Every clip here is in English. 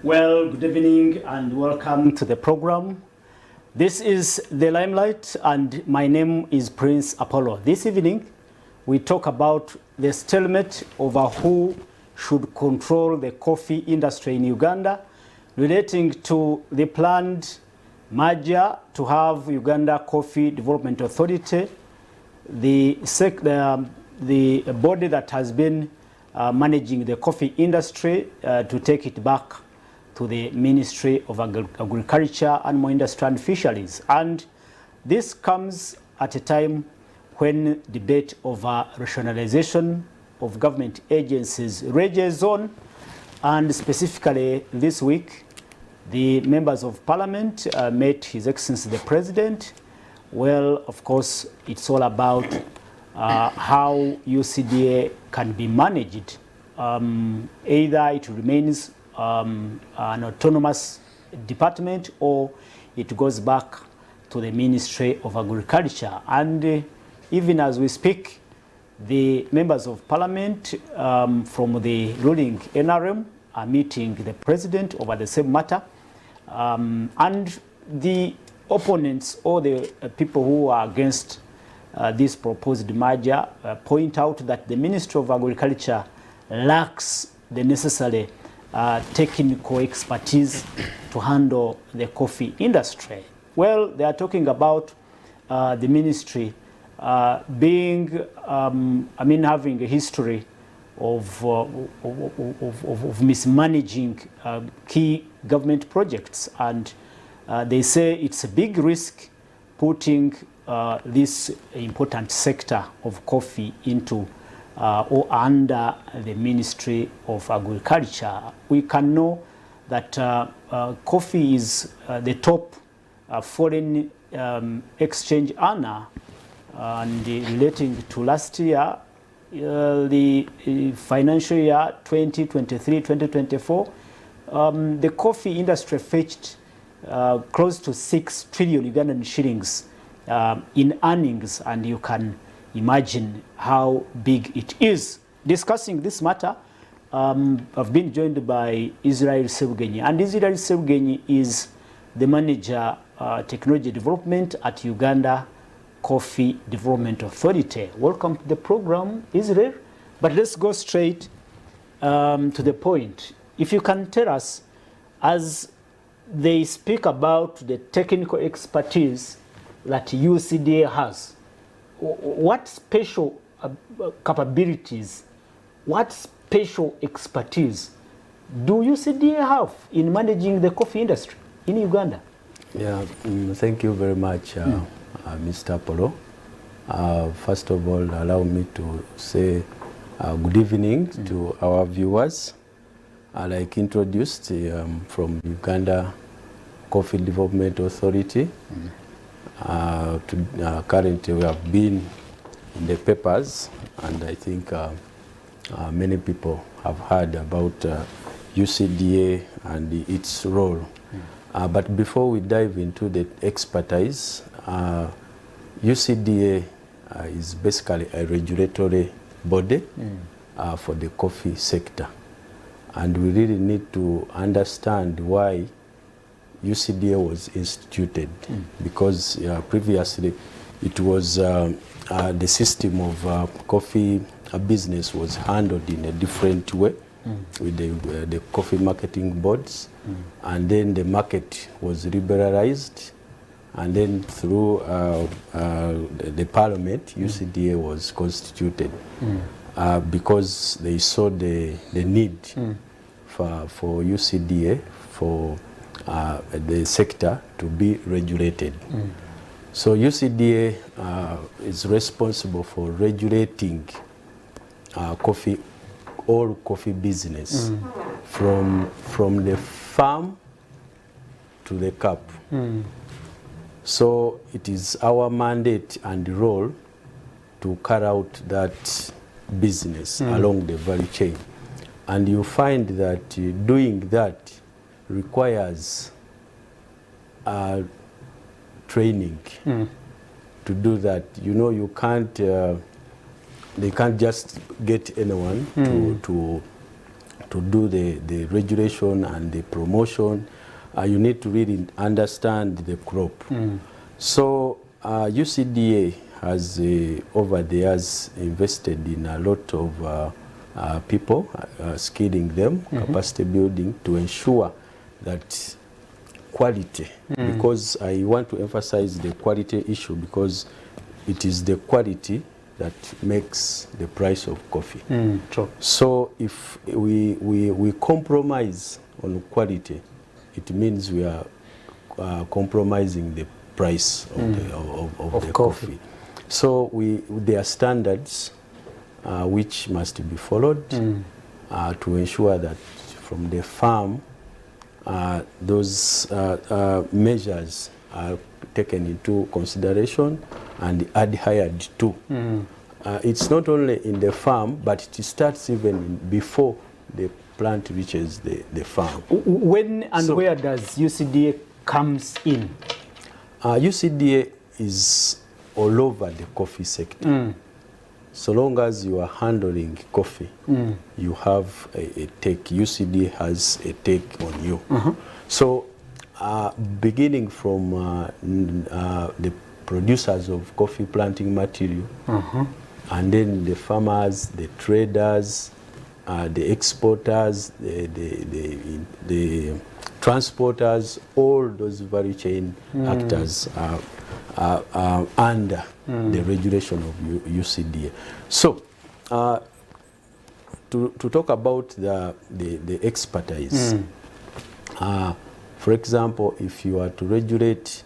Well, good evening and welcome to the program. This is the Limelight and my name is Prince Apollo. This evening we talk about the stalemate over who should control the coffee industry in Uganda, relating to the planned merger to have Uganda Coffee Development Authority, the body that has been managing the coffee industry, to take it back to the Ministry of Agriculture, Animal Industry and Fisheries. And this comes at a time when debate over rationalization of government agencies rages on, and specifically this week the members of parliament met His Excellency the President. Well, of course, it's all about how UCDA can be managed. Either it remains an autonomous department or it goes back to the Ministry of Agriculture. And even as we speak, the members of parliament from the ruling NRM are meeting the president over the same matter. And the opponents or the people who are against this proposed merger point out that the Ministry of Agriculture lacks the necessary technical expertise to handle the coffee industry. Well, they are talking about the ministry being, having a history of mismanaging key government projects, and they say it's a big risk putting this important sector of coffee into or under the Ministry of Agriculture. We can know that coffee is the top foreign exchange earner, and relating to last year, the financial year 2023-2024, the coffee industry fetched close to 6 trillion Ugandan shillings in earnings, and you can imagine how big it is. Discussing this matter, I've been joined by Israel Sebugenyi, and Israel Sebugenyi is the manager technology development at Uganda Coffee Development Authority. Welcome to the program, Israel. But let's go straight to the point. If you can tell us, as they speak about the technical expertise that UCDA has, what special capabilities, what special expertise do UCDA have in managing the coffee industry in Uganda? Yeah, thank you very much, Mr. Apollo. First of all, allow me to say good evening to our viewers. Like introduced from Uganda Coffee Development Authority. Currently we have been in the papers, and I think many people have heard about UCDA and its role. But before we dive into the expertise, UCDA is basically a regulatory body for the coffee sector. And we really need to understand why UCDA was instituted, because previously it was the system of coffee business was handled in a different way with the coffee marketing boards, and then the market was liberalized, and then through the parliament UCDA was constituted because they saw the need for UCDA for the sector to be regulated. So UCDA is responsible for regulating coffee, all coffee business, from the farm to the cup. So it is our mandate and role to carry out that business along the value chain. And you find that doing that requires training to do that. You know, you can't, they can't just get anyone to do the regulation and the promotion, you need to really understand the crop. So UCDA has over the years invested in a lot of people, skilling them, capacity building to ensure that quality, because I want to emphasize the quality issue, because it is the quality that makes the price of coffee. True. So if we compromise on quality, it means we are compromising the price of the coffee. So there are standards which must be followed to ensure that from the farm those measures are taken into consideration and adhered to. It's not only in the farm, but it starts even before the plant reaches the farm. When and where does UCDA comes in? UCDA is all over the coffee sector. So long as you are handling coffee, you have a take. UCDA has a take on you. So beginning from the producers of coffee planting material, and then the farmers, the traders, the exporters, the transporters, all those value chain actors are under the regulation of UCDA. So to talk about the expertise, for example, if you are to regulate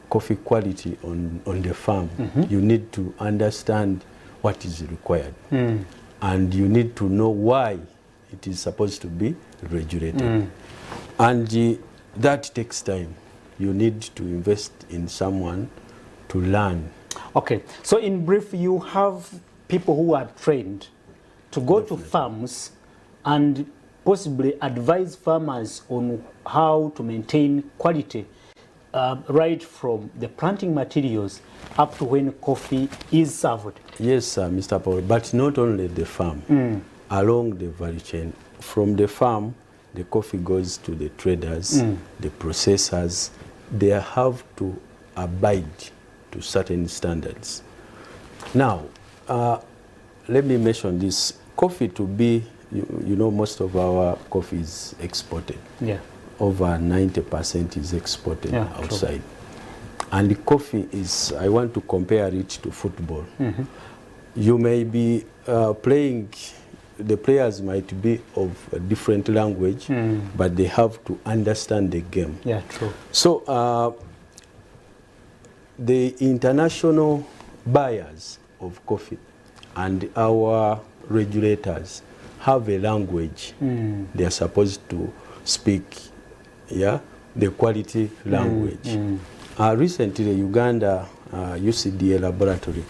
coffee quality on the farm, you need to understand what is required. And you need to know why it is supposed to be regulated. And that takes time. You need to invest in someone to learn. Okay, so in brief, you have people who are trained to go to farms and possibly advise farmers on how to maintain quality, right from the planting materials up to when coffee is served. Yes, Mr. Paul, but not only the farm, along the value chain. From the farm, the coffee goes to the traders, the processors. They have to abide to certain standards. Now, let me mention this. Coffee to be, you know, most of our coffee is exported. Yeah. Over 90% is exported outside. True. And the coffee is, I want to compare it to football. You may be playing, the players might be of a different language, but they have to understand the game. Yeah, true. So the international buyers of coffee and our regulators have a language they are supposed to speak, the quality language. Recently, Uganda UCDA laboratory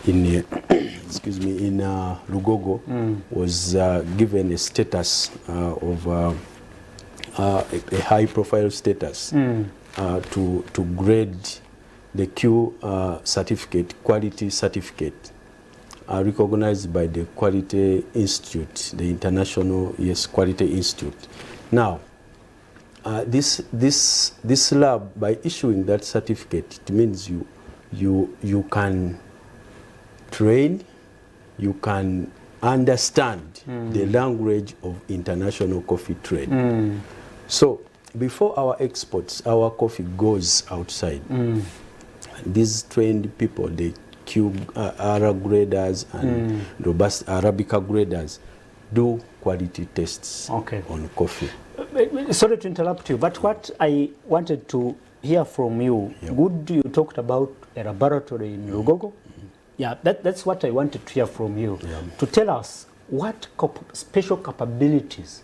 in excuse me, in Lugogo was given a status of a high-profile status to grade the Q certificate, quality certificate, recognized by the Quality Institute, the International Quality Institute. Now, this lab, by issuing that certificate, it means you can train, you can understand the language of international coffee trade. So before our exports, our coffee goes outside. These trained people, the Arab graders and robust Arabica graders, do quality tests on coffee. Sorry to interrupt you, but what I wanted to hear from you, good you talked about a laboratory in Lugogo. Yeah, that's what I wanted to hear from you, to tell us what special capabilities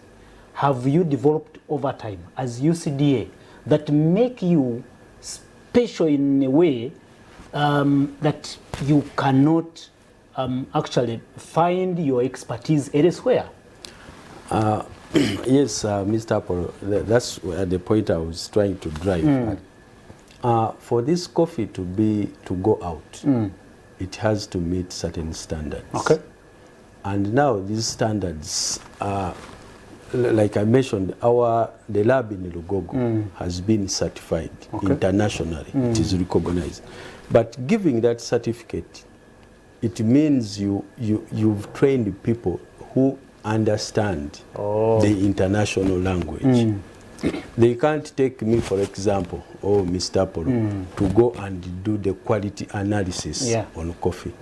have you developed over time as UCDA that make you special in a way that you cannot actually find your expertise elsewhere. Yes, Mr. Apollo, that's the point I was trying to drive at. For this coffee to go out, it has to meet certain standards. Okay. And now these standards are, like I mentioned, the lab in Lugogo has been certified internationally. It is recognized. But giving that certificate, it means you've trained people who understand the international language. They can't take me, for example, Mr. Polo, to go and do the quality analysis on coffee.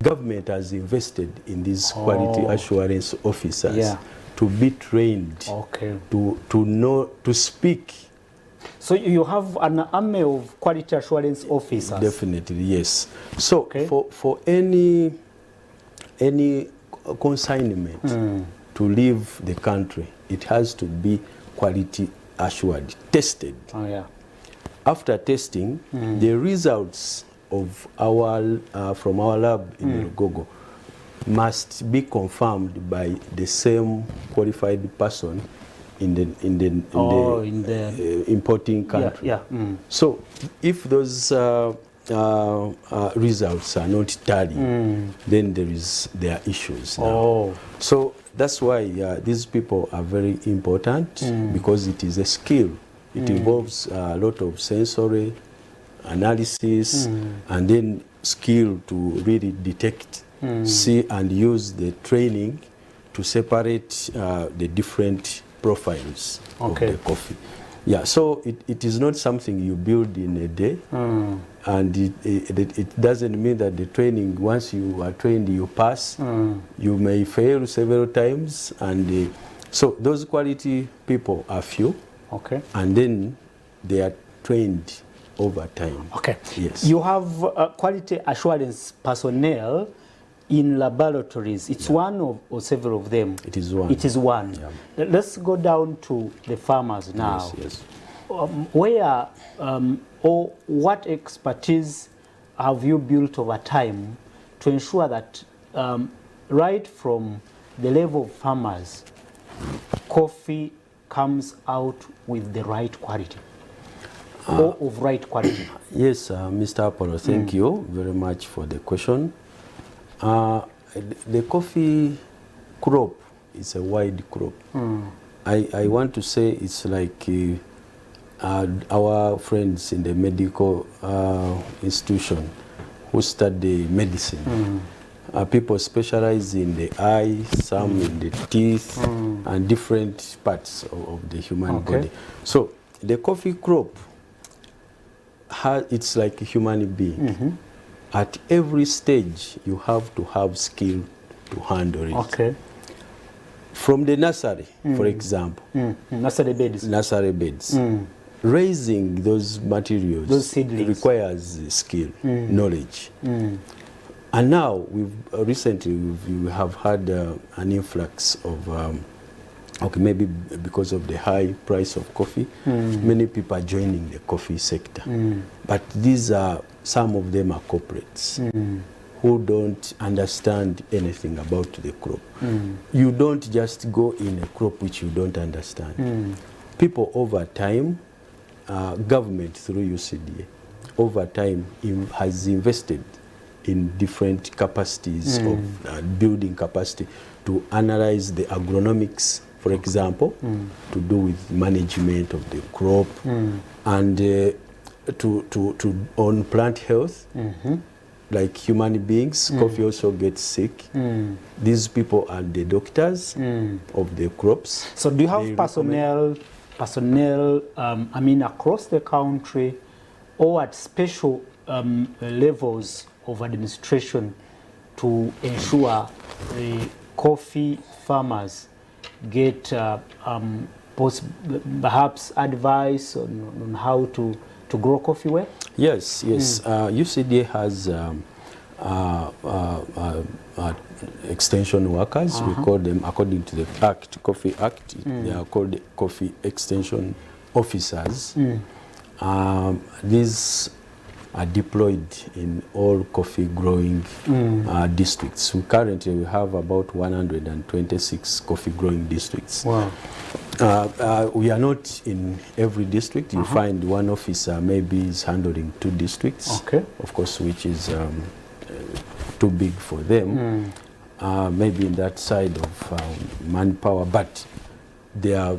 Government has invested in these quality assurance officers to be trained to know, to speak. So you have an army of quality assurance officers? Definitely, yes. So for any consignment to leave the country, it has to be quality assured, tested. After testing, the results of from our lab in Lugogo must be confirmed by the same qualified person in the importing country. So if those results are not tally, then there are issues now. So that's why these people are very important, because it is a skill. It involves a lot of sensory analysis and then skill to really detect, see and use the training to separate the different profiles of the coffee. Yeah, so it is not something you build in a day, and it doesn't mean that the training, once you are trained, you pass. You may fail several times, and so those quality people are few, and then they are trained over time. Yes. You have quality assurance personnel in laboratories. It's one or several of them? It is one. It is one. Let's go down to the farmers now. Yes. Where or what expertise have you built over time to ensure that right from the level of farmers, coffee comes out with the right quality? Or of right quality? Yes, Mr. Apollo, thank you very much for the question. The coffee crop is a wide crop. I want to say it's like our friends in the medical institution who study medicine. People specialize in the eye, some in the teeth, and different parts of the human body. So the coffee crop, it's like a human being. At every stage, you have to have skill to handle it. From the nursery, for example, nursery beds. Raising those materials, those seedlings, requires skill, knowledge. And now recently we have had an influx of maybe because of the high price of coffee, many people are joining the coffee sector. But some of them are corporates who don't understand anything about the crop. You don't just go in a crop which you don't understand. People over time, government through UCDA, over time has invested in different capacities of building capacity to analyze the agronomics, for example, to do with management of the crop, and on plant health, like human beings, coffee also gets sick. These people are the doctors of the crops. So do you have personnel, I mean, across the country or at special levels of administration to ensure the coffee farmers get perhaps advice on how to grow coffee well? Yes. UCDA has extension workers. We call them, according to the Act, Coffee Act, they are called coffee extension officers. These are deployed in all coffee growing districts. Currently we have about 126 coffee growing districts. Wow. We are not in every district. You find one officer maybe is handling 2 districts, of course, which is too big for them. maybe in that side of manpower, but they are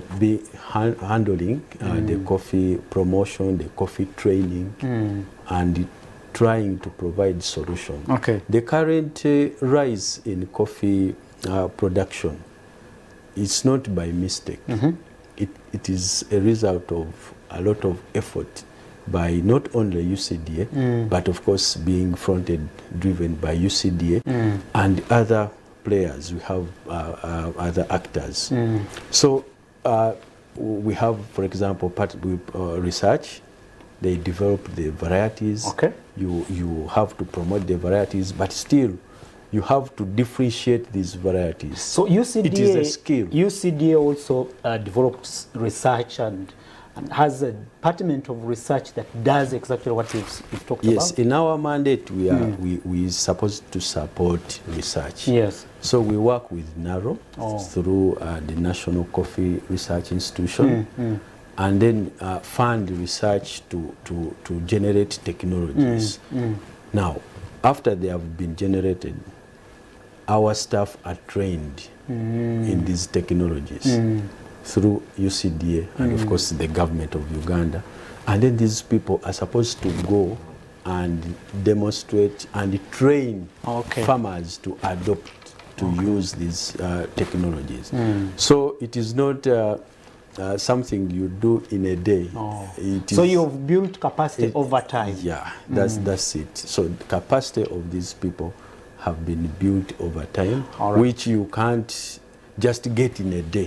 handling the coffee promotion, the coffee training, and trying to provide solutions. Okay. The current rise in coffee production is not by mistake. It is a result of a lot of effort by not only UCDA, but of course being driven by UCDA and other players. We have other actors. So we have, for example, part with research. They develop the varieties. Okay. You have to promote the varieties, but still you have to differentiate these varieties. So UCDA, it is a skill. UCDA also develops research and has a department of research that does exactly what you've talked about. Yes, in our mandate we are we supposed to support research. Yes. So we work with NARO through the National Coffee Research Institution, and then fund research to generate technologies. Now, after they have been generated, our staff are trained in these technologies through UCDA and of course the government of Uganda. And then these people are supposed to go and demonstrate and train farmers to adopt, to use these technologies. So it is not something you do in a day. So you've built capacity over time. Yeah, that's it. So the capacity of these people have been built over time, which you can't just get in a day.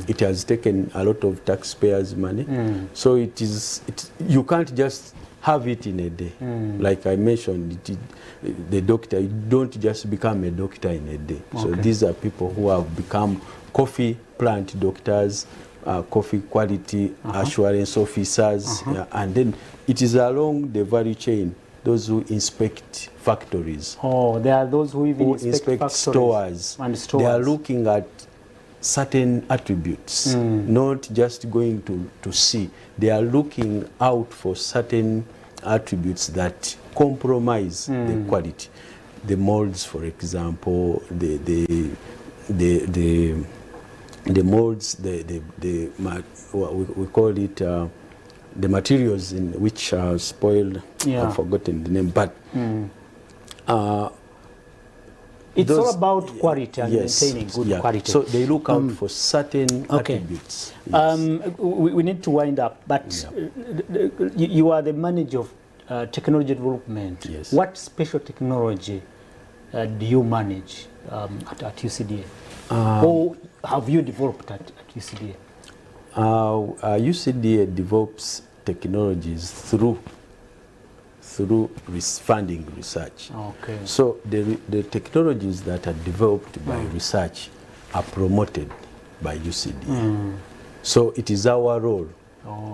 It has taken a lot of taxpayers' money. So you can't just have it in a day. Like I mentioned, the doctor, you don't just become a doctor in a day. So these are people who have become coffee plant doctors, coffee quality assurance officers, and then it is along the value chain, those who inspect factories. There are those who even inspect stores. And stores. They are looking at certain attributes, not just going to see. They are looking out for certain attributes that compromise the quality. The molds, for example, the molds, we call it the materials in which are spoiled. I've forgotten the name, but it's all about quality and maintaining good quality. So they look out for certain attributes. We need to wind up, but you are the manager of technology development. Yes. What special technology do you manage at UCDA? Or have you developed at UCDA? UCDA develops technologies through funding research. So the technologies that are developed by research are promoted by UCDA. So it is our role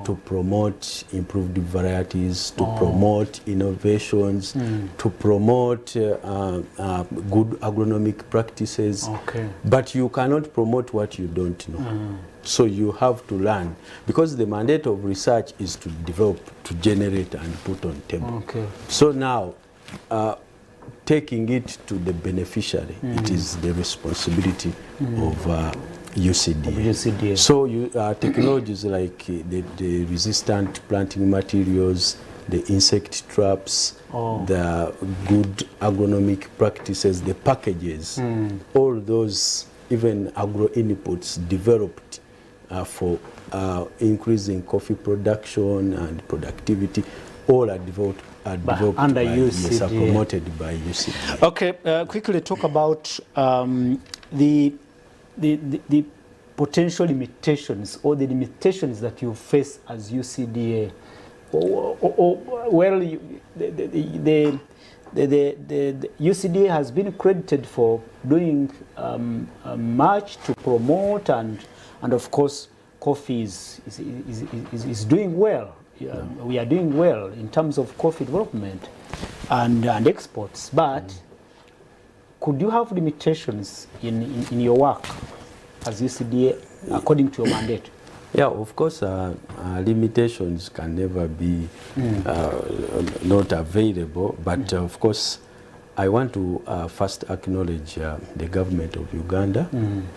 to promote improved varieties, to promote innovations, to promote good agronomic practices. But you cannot promote what you don't know. So you have to learn, because the mandate of research is to develop, to generate and put on table. So now, taking it to the beneficiary, it is the responsibility of UCDA. So technologies like the resistant planting materials, the insect traps, the good agronomic practices, the packages, all those, even agro inputs developed for increasing coffee production and productivity, all are developed under UCDA. Are promoted by UCDA. Okay, quickly talk about the potential limitations or the limitations that you face as UCDA. Well, the UCDA has been credited for doing much to promote, and of course coffee is doing well. We are doing well in terms of coffee development and exports, but could you have limitations in your work as UCDA according to your mandate? Yeah, of course, limitations can never be not available, but of course, I want to first acknowledge the government of Uganda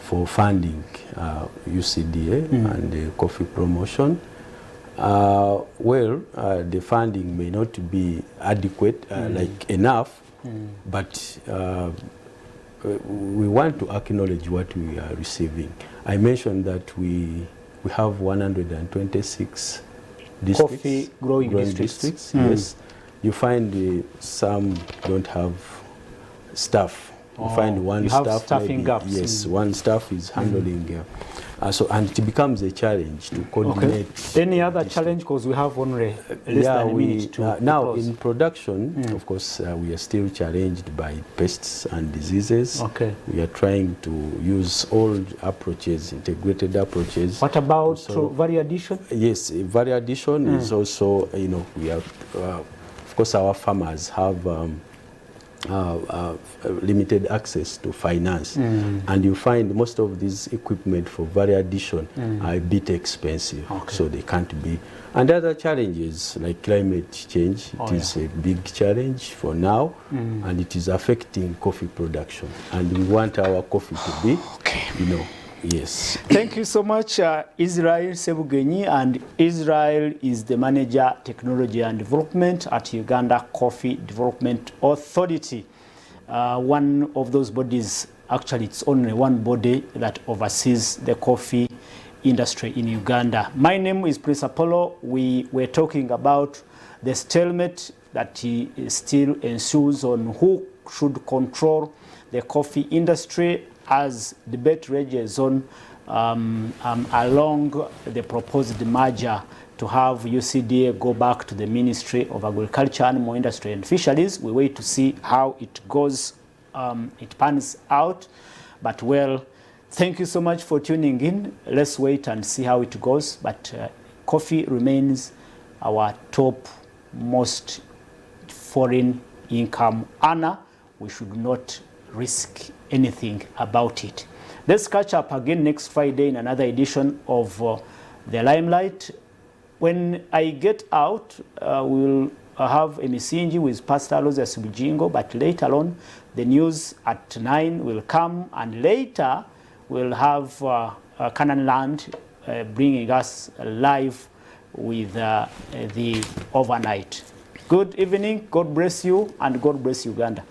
for funding UCDA and the coffee promotion. The funding may not be adequate, like enough, but we want to acknowledge what we are receiving. I mentioned that we have 126 districts, coffee growing districts. Yes. You find some don't have staff. You find one staff, staffing gaps. Yes, one staff is handling. And it becomes a challenge to coordinate. Okay. Any other challenge, because we have only less than a minute to now close. In production, of course, we are still challenged by pests and diseases. Okay. We are trying to use all approaches, integrated approaches. What about value addition? Yes, value addition is also, we have, of course, our farmers have limited access to finance, and you find most of these equipment for value addition are a bit expensive, so they can't be. And other challenges like climate change, it is a big challenge for now, and it is affecting coffee production, and we want our coffee to be, yes. Thank you so much, Israel Sebugenyi, and Israel is the Manager, Technology and Development at Uganda Coffee Development Authority. One of those bodies, actually it's only one body that oversees the coffee industry in Uganda. My name is Prince Apollo. We were talking about the stalemate that still ensues on who should control the coffee industry as debate rages on along the proposed merger to have UCDA go back to the Ministry of Agriculture, Animal Industry and Fisheries. We wait to see how it goes, it pans out. But well, thank you so much for tuning in. Let's wait and see how it goes. But coffee remains our top most foreign income earner. We should not risk anything about it. Let's catch up again next Friday in another edition of the Limelight. When I get out, we'll have a Misinji with Pastor Rosa Subijingo, but later on, the news at 9 will come, and later we'll have Canaan Land bringing us live with the overnight. Good evening, God bless you, and God bless Uganda.